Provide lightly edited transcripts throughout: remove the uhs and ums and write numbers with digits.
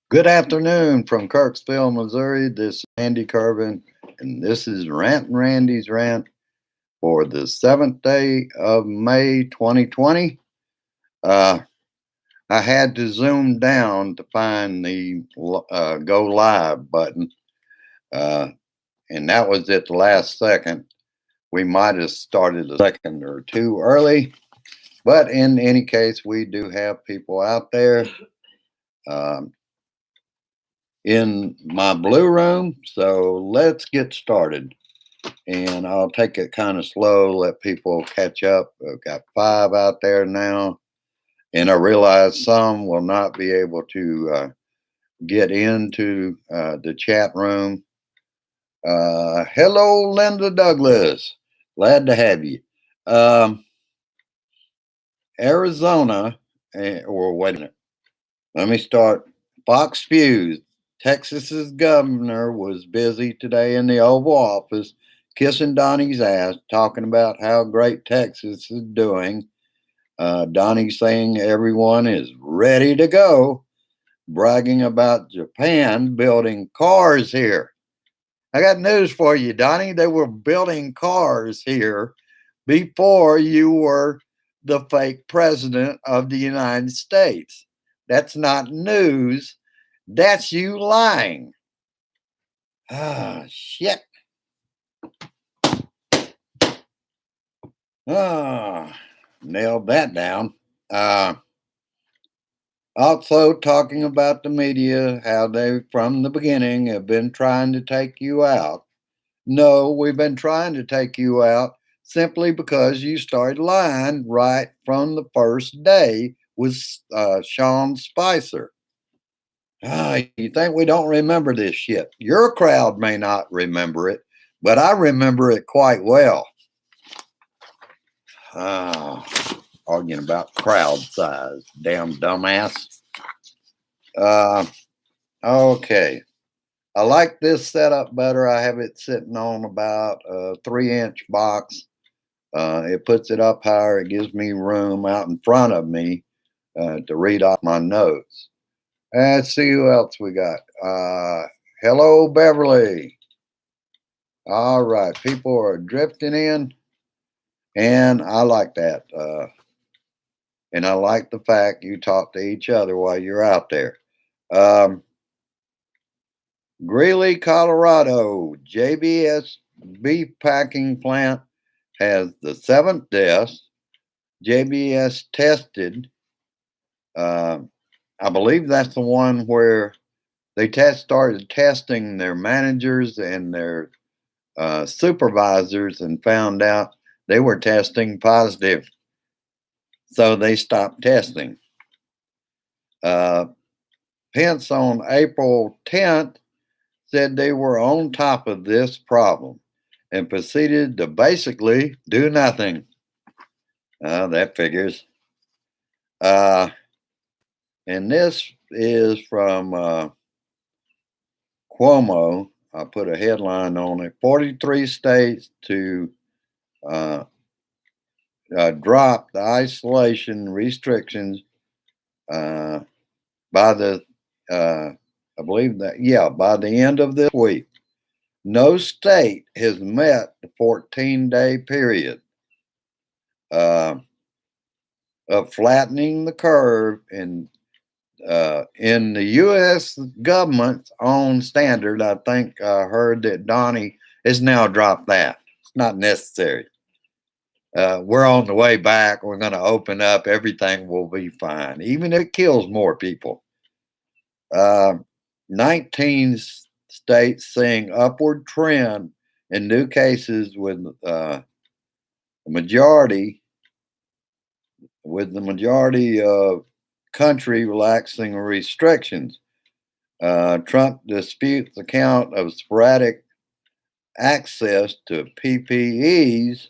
Good afternoon from Kirksville, Missouri. This is Andy Curvin, and this is Rant and Randy's Rant for the 7th day of May 2020. Uh, I had to zoom down to find the go live button, uh, and that was at the last second. We might have started a second or two early, but in any case, we do have people out there. Um, in my blue room. So let's get started. And I'll take it kind of slow, let people catch up. I've got 5 out there now. And I realize some will not be able to get into the chat room. Hello, Linda Douglas. Glad to have you. Um, Arizona, or wait a minute. Let me start. Fox Views. Texas's governor was busy today in the Oval Office kissing Donnie's ass, talking about how great Texas is doing. Donnie saying everyone is ready to go, bragging about Japan building cars here. I got news for you, Donnie. They were building cars here before you were the fake president of the United States. That's not news. That's you lying. Ah, shit. Ah, nailed that down. Uh, Also, talking about the media, how they, from the beginning, have been trying to take you out. No, we've been trying to take you out simply because you started lying right from the first day with Sean Spicer. You think we don't remember this shit? Your crowd may not remember it, but I remember it quite well. Ah, arguing about crowd size, damn dumbass. Uh, okay. I like this setup better. I have it sitting on about a 3-inch box. It puts it up higher. It gives me room out in front of me to read off my notes. Let's see who else we got. Hello, Beverly. All right. People are drifting in, and I like that. And I like the fact you talk to each other while you're out there. Um, Greeley, Colorado, JBS beef packing plant has the 7th death. JBS tested. Uh, I believe that's the one where they started testing their managers and their supervisors and found out they were testing positive. So they stopped testing. Pence on April 10th said they were on top of this problem and proceeded to basically do nothing. That figures. And this is from Cuomo. I put a headline on it: 43 states to uh, drop the isolation restrictions uh, by the, I believe that, yeah, by the end of this week. No state has met the 14-day period of flattening the curve in the U.S. government's own standard. I think I heard that Donnie has now dropped that. It's not necessary. We're on the way back. We're going to open up. Everything will be fine, even if it kills more people. 19 states seeing upward trend in new cases with the majority of country relaxing restrictions. Trump disputes account of sporadic access to PPEs,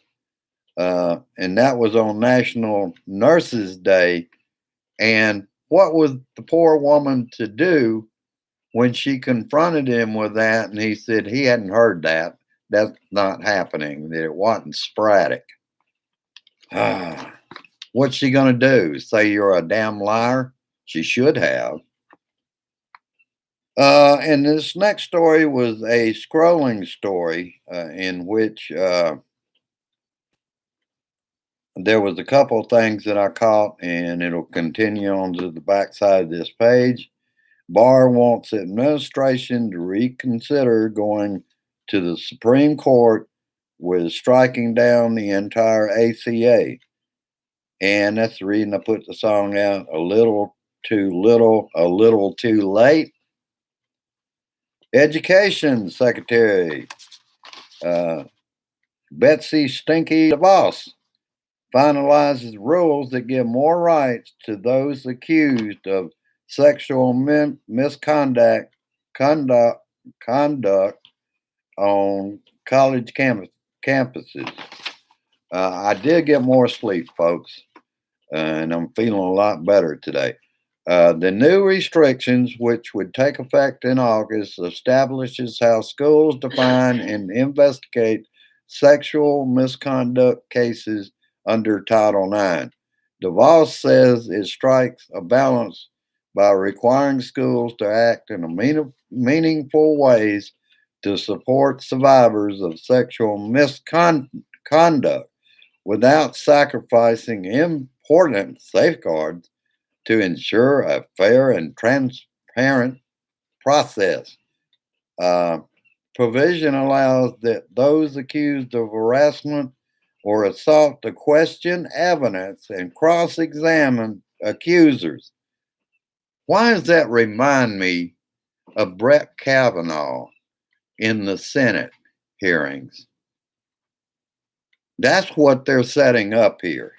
and that was on National Nurses Day. And what was the poor woman to do when she confronted him with that? And he said he hadn't heard that. That's not happening, that it wasn't sporadic. What's she going to do? Say you're a damn liar? She should have. And this next story was a scrolling story in which there was a couple of things that I caught, and it'll continue on to the backside of this page. Barr wants administration to reconsider going to the Supreme Court with striking down the entire ACA. And that's the reason I put the song out, A Little Too Little, A Little Too Late. Education Secretary Betsy Stinky DeVos finalizes rules that give more rights to those accused of sexual misconduct conduct, conduct on college campuses. I did get more sleep, folks, and I'm feeling a lot better today. The new restrictions, which would take effect in August, establishes how schools define and investigate sexual misconduct cases under Title IX. DeVos says it strikes a balance by requiring schools to act in meaningful ways to support survivors of sexual misconduct without sacrificing important safeguards to ensure a fair and transparent process. Uh, Provision allows that those accused of harassment or assault to question evidence and cross examine accusers. Why does that remind me of Brett Kavanaugh in the Senate hearings? That's what they're setting up here.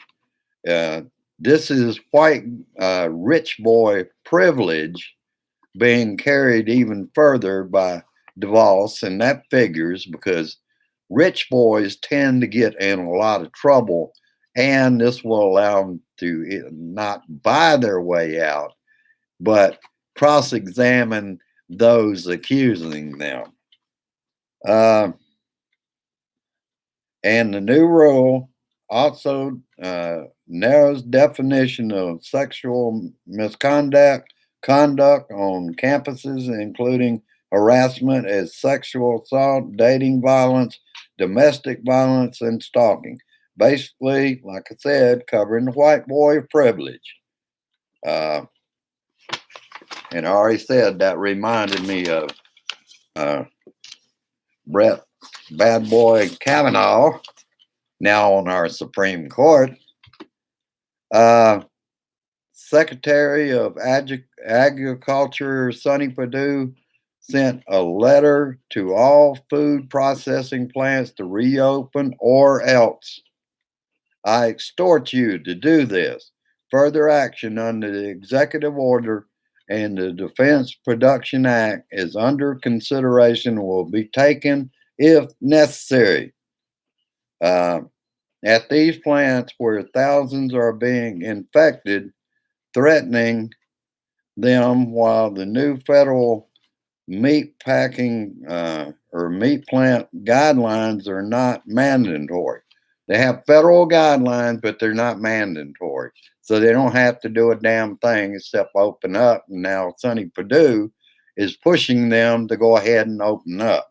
This is white rich boy privilege being carried even further by DeVos, and that figures because rich boys tend to get in a lot of trouble, and this will allow them to not buy their way out, but cross examine those accusing them. And the new rule also narrows definition of sexual misconduct conduct on campuses, including harassment as sexual assault, dating violence, domestic violence, and stalking. Basically, like I said, covering the white boy privilege. And I already said that reminded me of Brett Bad Boy Kavanaugh, now on our Supreme Court. Secretary of Agriculture Sonny Perdue sent a letter to all food processing plants to reopen or else. I extort you to do this. Further action under the executive order and the Defense Production Act is under consideration and will be taken if necessary. At these plants where thousands are being infected, threatening them while the new federal meat packing or meat plant guidelines are not mandatory. They have federal guidelines, but they're not mandatory. So they don't have to do a damn thing except open up. And now Sonny Perdue is pushing them to go ahead and open up,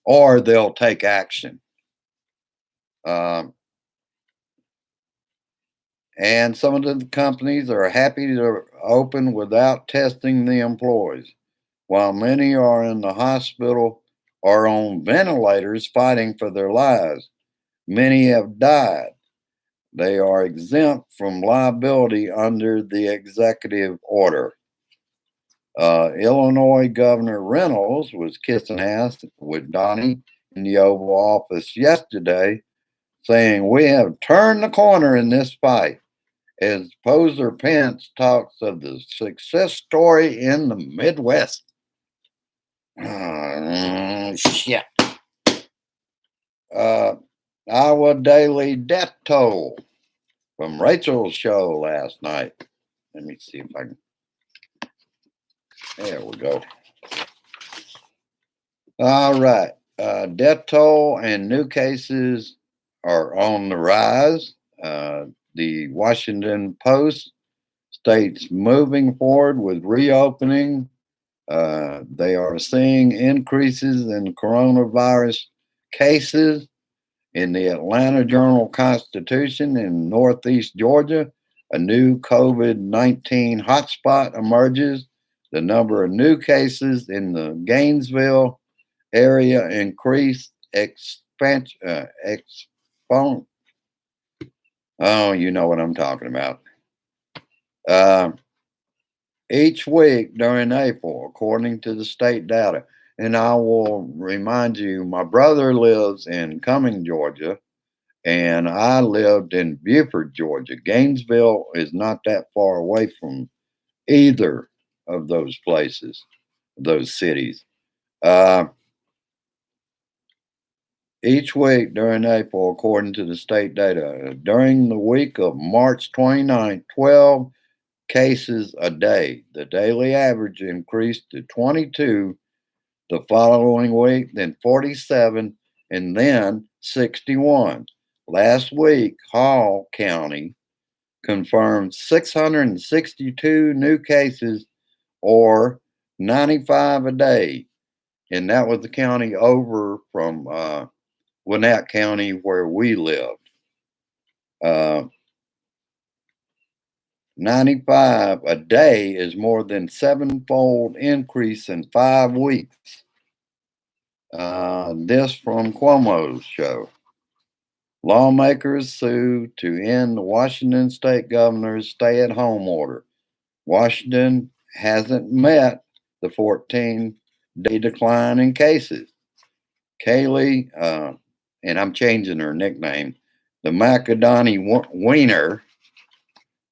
or they'll take action. And some of the companies are happy to open without testing the employees, while many are in the hospital or on ventilators fighting for their lives. Many have died. They are exempt from liability under the executive order. Illinois Governor Reynolds was kissing ass with Donnie in the Oval Office yesterday, saying, "We have turned the corner in this fight," as Poser Pence talks of the success story in the Midwest. Shit. Iowa Daily Death Toll from Rachel's show last night. Let me see if I can. There we go. All right. Death toll and new cases are on the rise. The Washington Post states moving forward with reopening They are seeing increases in coronavirus cases in the Atlanta Journal-Constitution in Northeast Georgia. A new COVID-19 hotspot emerges. The number of new cases in the Gainesville area increased oh, you know what I'm talking about. Uh, each week during April, according to the state data. And I will remind you, my brother lives in Cumming, Georgia, and I lived in Buford, Georgia. Gainesville is not that far away from either of those places, those cities. Each week during April, according to the state data, during the week of March 29th, 12 cases a day. The daily average increased to 22 the following week, then 47, and then 61. Last week, Hall County confirmed 662 new cases, or 95 a day. And that was the county over from Gwinnett County where we lived. 95 a day is more than sevenfold increase in 5 weeks. This from Cuomo's show. Lawmakers sue to end the Washington state governor's stay-at-home order. Washington hasn't met the 14-day decline in cases. Kaylee, and I'm changing her nickname, the Macadoni Wiener,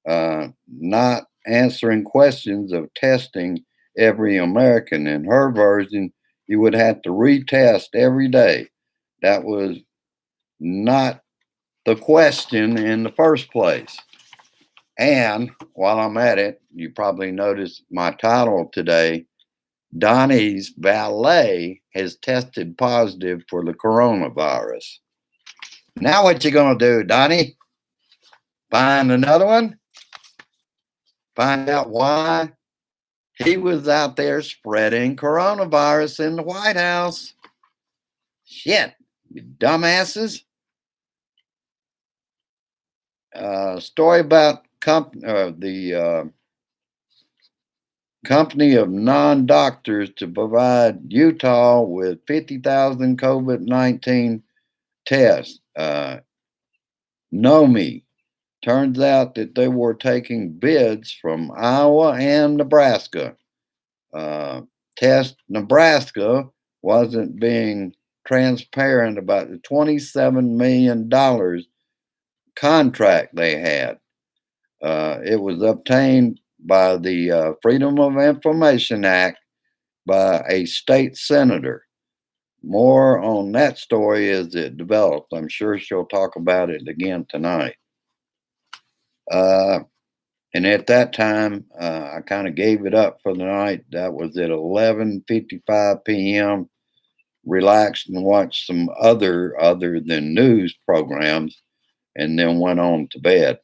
not answering questions of testing every American. In her version, you would have to retest every day. That was not the question in the first place. And while I'm at it, you probably noticed my title today. Donnie's valet has tested positive for the coronavirus. Now what you gonna do, Donnie? Find another one? Find out why he was out there spreading coronavirus in the White House. Shit, you dumbasses. Story about the company of non-doctors to provide Utah with 50,000 COVID-19 tests. NOMI. Turns out that they were taking bids from Iowa and Nebraska. Nebraska wasn't being transparent about the $27 million contract they had. It was obtained by the Freedom of Information Act by a state senator. More on that story as it develops. I'm sure she'll talk about it again tonight. And at that time, I kind of gave it up for the night. That was at 11:55 p.m. Relaxed and watched some other than news programs, and then went on to bed.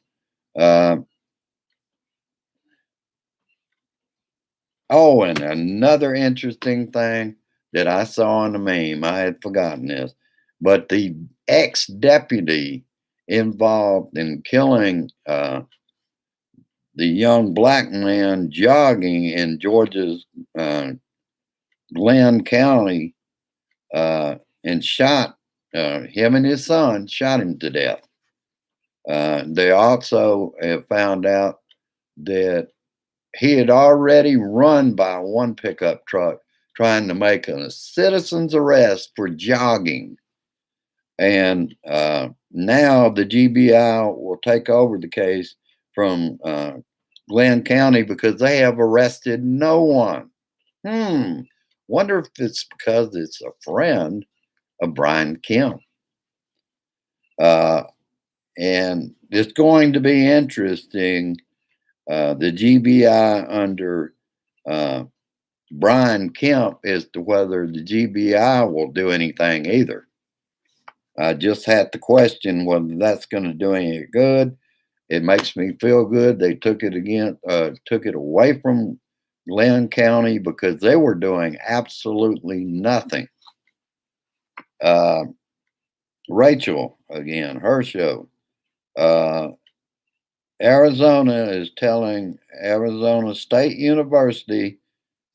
Oh, and another interesting thing that I saw in the meme, I had forgotten this, but the ex-deputy involved in killing the young black man jogging in Georgia's Glenn County and shot him and his son, shot him to death. They also have found out that he had already run by one pickup truck trying to make a citizen's arrest for jogging. And now the GBI will take over the case from Glenn County because they have arrested no one. Wonder if it's because it's a friend of Brian Kemp. And it's going to be interesting. The GBI under Brian Kemp as to whether the GBI will do anything either. I just had to question whether that's going to do any good. It makes me feel good. They took it away from Glenn County because they were doing absolutely nothing. Uh, Rachel, again, her show. Uh, Arizona is telling Arizona State University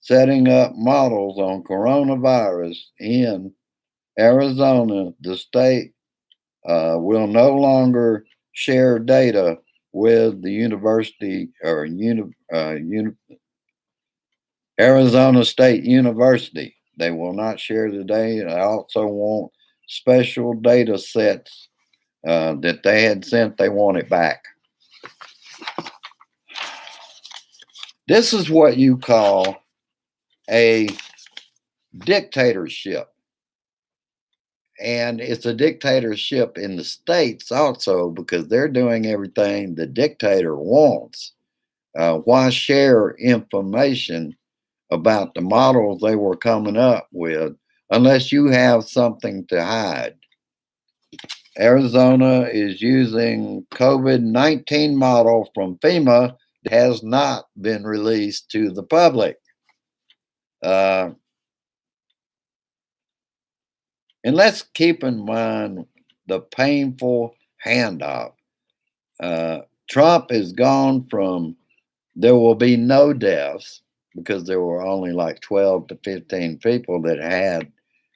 setting up models on coronavirus in Arizona. The state will no longer share data with the university or Arizona State University. They will not share the data. I also want special data sets that they had sent. They want it back. This is what you call a dictatorship. And it's a dictatorship in the states also because they're doing everything the dictator wants. Why share information about the models they were coming up with unless you have something to hide? Arizona is using COVID-19 model from FEMA that has not been released to the public. And let's keep in mind the painful handoff. Trump is gone from there will be no deaths because there were only like 12 to 15 people that had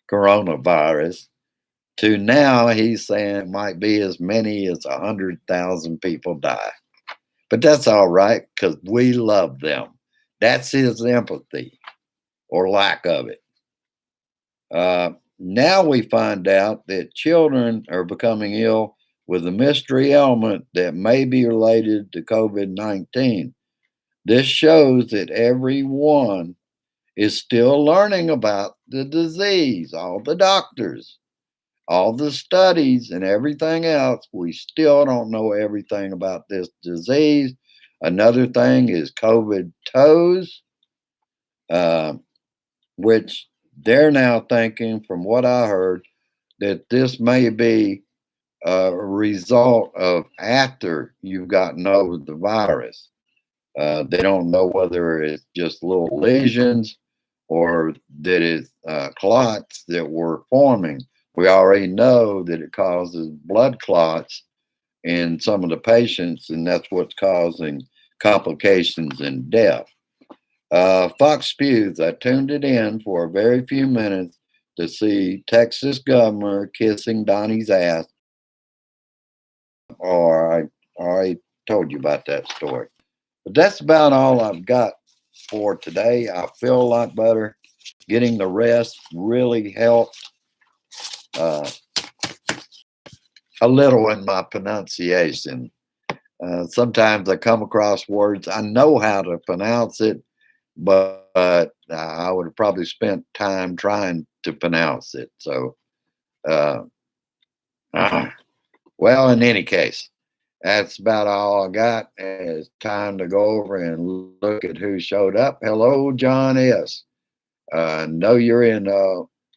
coronavirus to now he's saying it might be as many as 100,000 people die. But that's all right because we love them. That's his empathy or lack of it. Now we find out that children are becoming ill with a mystery ailment that may be related to COVID-19. This shows that everyone is still learning about the disease, all the doctors, all the studies, and everything else. We still don't know everything about this disease. Another thing is COVID toes, which they're now thinking, from what I heard, that this may be a result of after you've gotten over the virus. They don't know whether it's just little lesions or that it's clots that were forming. We already know that it causes blood clots in some of the patients, and that's what's causing complications and death. Fox News, I tuned it in for a very few minutes to see Texas governor kissing Donnie's ass. Or I already told you about that story. But that's about all I've got for today. I feel a lot better. Getting the rest really helped a little in my pronunciation. Sometimes I come across words, I know how to pronounce it, but I would have probably spent time trying to pronounce it. So, well, in any case, that's about all I got. It's time to go over and look at who showed up. Hello, John S. Know you're in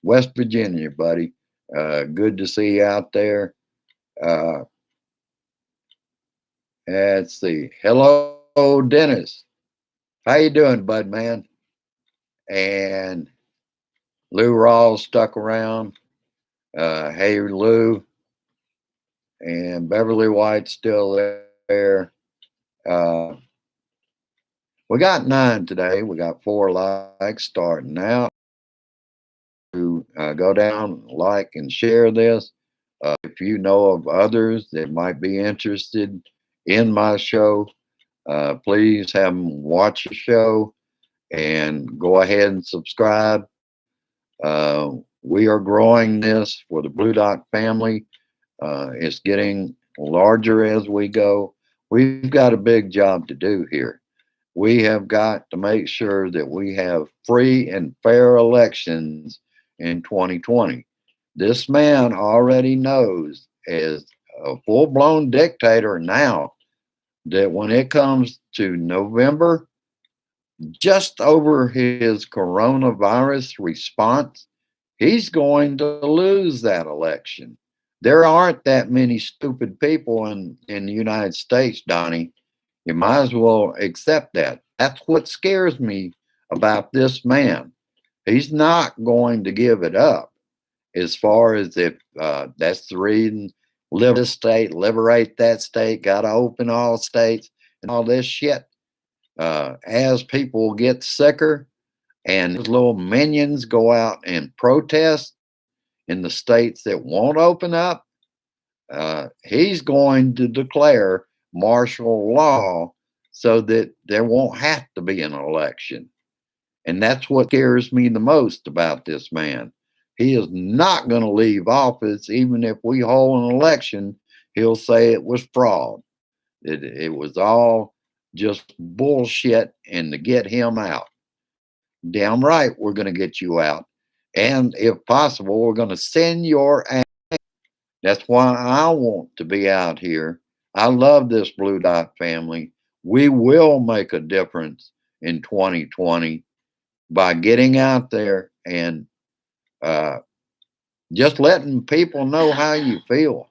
West Virginia, buddy. Good to see you out there. Let's see. Hello, Dennis. How you doing, bud, man? And Lou Rawls stuck around. Hey, Lou. And Beverly White's still there. We got 9 today. We got 4 likes starting out. To go down, like, and share this. If you know of others that might be interested in my show, please have them watch the show and go ahead and subscribe. We are growing this for the Blue Dot family. It's getting larger as we go. We've got a big job to do here. We have got to make sure that we have free and fair elections in 2020. This man already knows, as a full-blown dictator now, that when it comes to November, just over his coronavirus response, he's going to lose that election. There aren't that many stupid people in the United States, Donnie. You might as well accept that. That's what scares me about this man. He's not going to give it up. As far as if that's the reason, live this state, liberate that state, got to open all states and all this shit. As people get sicker and his little minions go out and protest in the states that won't open up, he's going to declare martial law so that there won't have to be an election. And that's what scares me the most about this man. He is not going to leave office. Even if we hold an election, he'll say it was fraud. It was all just bullshit and to get him out. Damn right, we're going to get you out. And if possible, we're going to send your ass. That's why I want to be out here. I love this Blue Dot family. We will make a difference in 2020 by getting out there and just letting people know how you feel.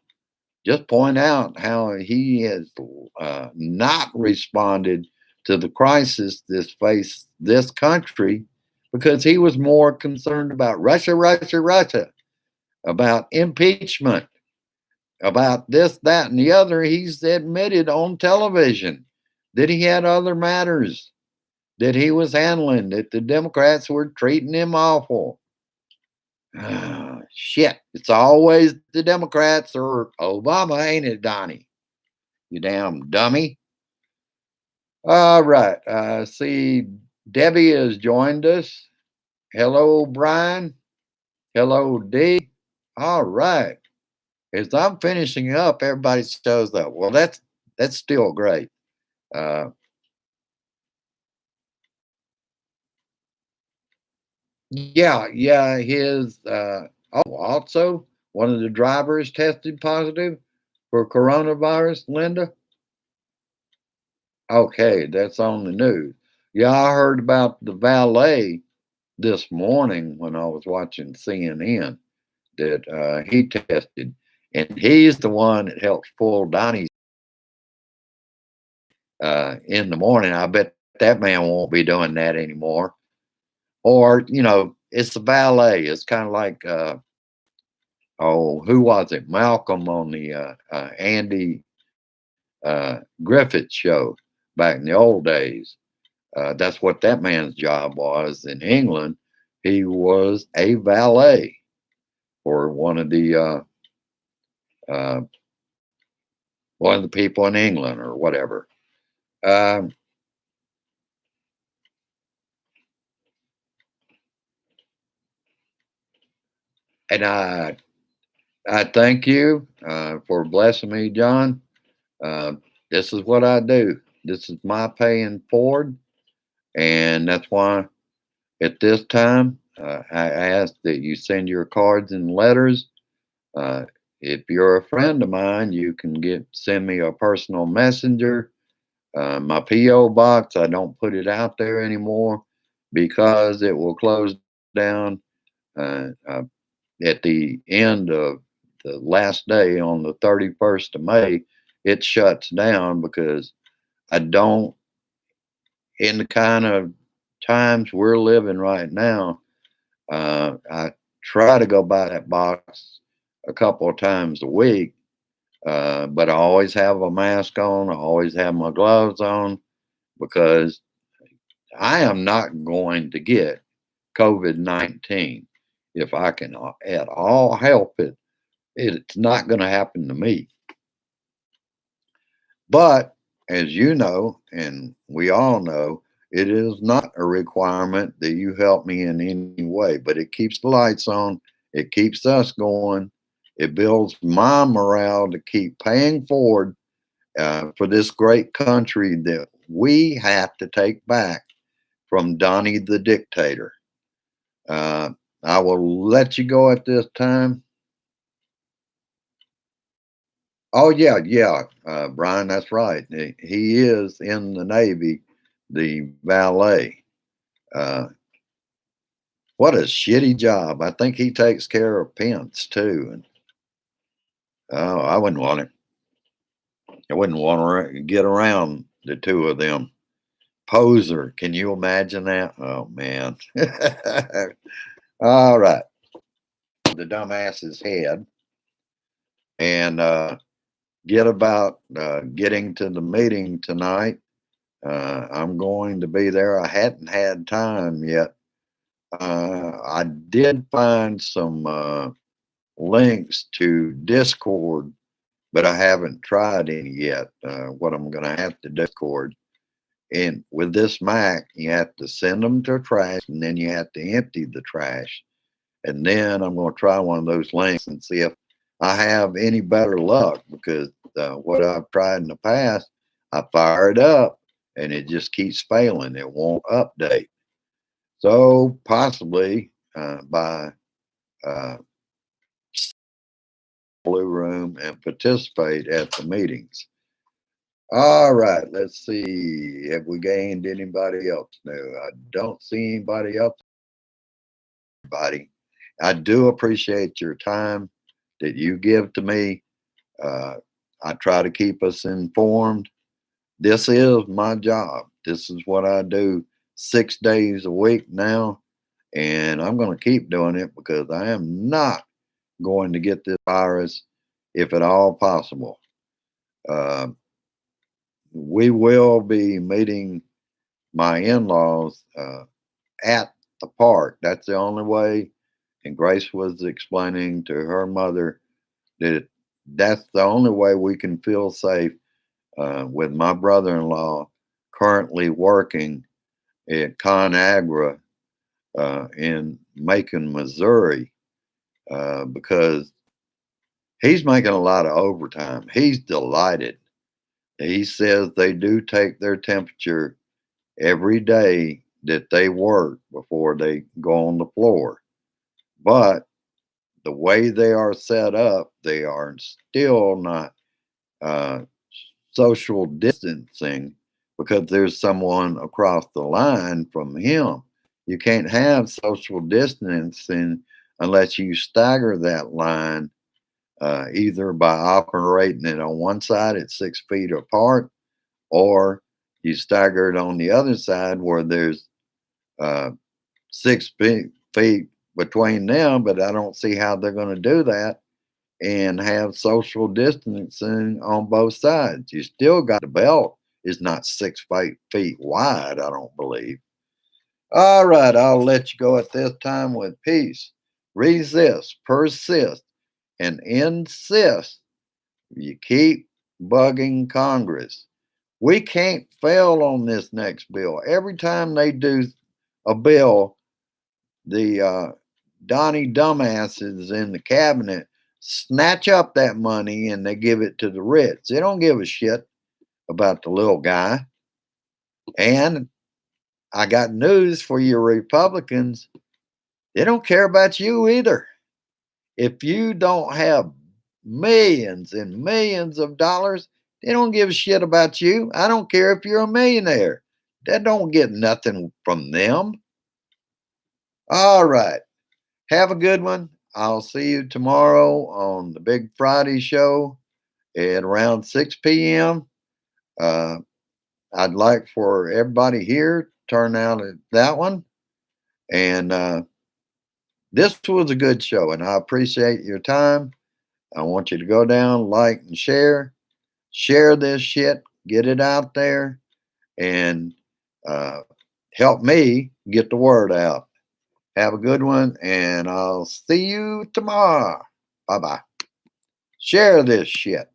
Just point out how he has not responded to the crisis this faced this country because he was more concerned about Russia, Russia, Russia, about impeachment, about this, that, and the other. He's admitted on television that he had other matters that he was handling, that the Democrats were treating him awful. Shit, it's always the Democrats or Obama, ain't it, Donnie? You damn dummy. All right. See, Debbie has joined us. Hello, Brian. Hello, D. All right. As I'm finishing up, everybody shows up. Well, that's still great. Yeah. His also one of the drivers tested positive for coronavirus. Linda. Okay, that's on the news. Yeah, I heard about the valet this morning when I was watching CNN that he tested, and he's the one that helps pull Donnie's in the morning. I bet that man won't be doing that anymore. Or it's the valet. It's kind of like who was it? Malcolm on the Andy Griffith show back in the old days. That's what that man's job was in England. He was a valet for uh, one of the people in England or whatever. Um, and I thank you for blessing me, John. Uh, this is what I do. This is my paying forward, and that's why at this time I ask that you send your cards and letters. Uh, if you're a friend of mine, you can send me a personal messenger. My PO box, I don't put it out there anymore because it will close down at the end of the last day on the 31st of May. It shuts down because I don't, in the kind of times we're living right now, I try to go by that box a couple of times a week, but I always have a mask on. I always have my gloves on because I am not going to get COVID-19 if I can at all help it. It's not going to happen to me. But as you know, and we all know, it is not a requirement that you help me in any way, but it keeps the lights on. It keeps us going. It builds my morale to keep paying forward for this great country that we have to take back from Donnie the dictator. Uh, I will let you go at this time. Oh yeah, Brian, that's right. He is in the Navy, the valet. Uh, what a shitty job. I think he takes care of Pence too. And oh, I wouldn't want it. I wouldn't want to get around the two of them. Poser. Can you imagine that? Oh, man. All right. The dumbass's head and get about getting to the meeting tonight. I'm going to be there. I hadn't had time yet. I did find some links to Discord, but I haven't tried any yet. What I'm going to have to Discord. And with this Mac, you have to send them to trash, and then you have to empty the trash. And then I'm going to try one of those links and see if I have any better luck, because what I've tried in the past, I fire it up and it just keeps failing. It won't update. So possibly by Blue Room and participate at the meetings. All right, let's see. Have we gained anybody else? No, I don't see anybody else. Everybody, I do appreciate your time that you give to me. I try to keep us informed. This is my job. This is what I do 6 days a week now, and I'm going to keep doing it because I am not going to get this virus if at all possible. We will be meeting my in-laws at the park. That's the only way. And Grace was explaining to her mother that that's the only way we can feel safe with my brother-in-law currently working at ConAgra in Macon, Missouri, because he's making a lot of overtime. He's delighted. He says they do take their temperature every day that they work before they go on the floor. But the way they are set up, they are still not social distancing because there's someone across the line from him. You can't have social distancing unless you stagger that line either by operating it on one side at 6 feet apart, or you stagger it on the other side where there's 6 feet between them. But I don't see how they're going to do that and have social distancing on both sides. You still got the belt is not 6 feet wide, I don't believe. All right, I'll let you go at this time with peace. Resist, persist, and insist. You keep bugging Congress. We can't fail on this next bill. Every time they do a bill, the Donnie dumbasses in the cabinet snatch up that money and they give it to the rich. They don't give a shit about the little guy. And I got news for you Republicans. They don't care about you either. If you don't have millions and millions of dollars, they don't give a shit about you. I don't care if you're a millionaire. That don't get nothing from them. All right. Have a good one. I'll see you tomorrow on the Big Friday show at around 6 p.m. I'd like for everybody here to turn out at that one. And this was a good show, and I appreciate your time. I want you to go down, like, and share. Share this shit. Get it out there. And help me get the word out. Have a good one, and I'll see you tomorrow. Bye-bye. Share this shit.